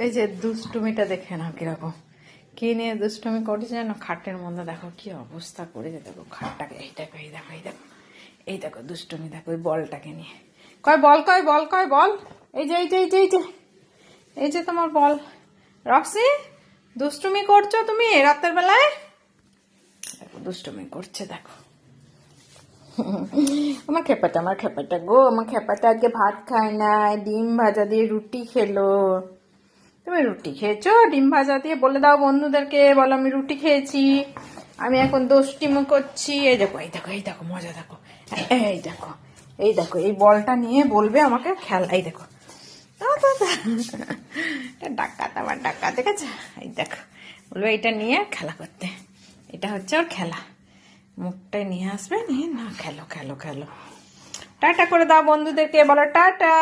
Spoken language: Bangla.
এই যে দুষ্টুমিটা দেখে নাও কিরকম, কি নিয়ে দুষ্টুমি করছে যেন, খাটের মধ্যে দেখো কি অবস্থা করেছে, দেখো খাটটাকে, এই দেখো এই দেখো এই দেখো এই দেখো দুষ্টুমি, দেখো ওই বলটাকে নিয়ে, কয় বল কয় বল কয় বল, এই যে এই যে এই যে এই যে এই যে তোমার বল। রক্সি, দুষ্টুমি করছো তুমি রাতের বেলায়, দেখো দুষ্টুমি করছে দেখো। আমার খেপাটা গো, আমার খেপাটা আজকে ভাত খায় না, ডিম ভাজা দিয়ে রুটি খেলো। তুমি রুটি খেয়েছো ডিম ভাজা দিয়ে? বলে দাও বন্ধুদেরকে, বলো আমি রুটি খেয়েছি, আমি এখন দুষ্টুমি করছি। এই দেখো এই দেখো এই দেখো মজা দেখো, এই দেখো এই দেখো এই বলটা নিয়ে বলবে আমাকে খেলা। এই দেখো ডাকাত, আমার ডাকাত, ঠিক আছে? এই দেখো বলবে এটা নিয়ে খেলা করতে, এটা হচ্ছে ওর খেলা, মুখটাই নিয়ে আসবে, নিয়ে না খেলো খেলো খেলো। টাটা করে দাও বন্ধুদেরকে, বলো টাটা।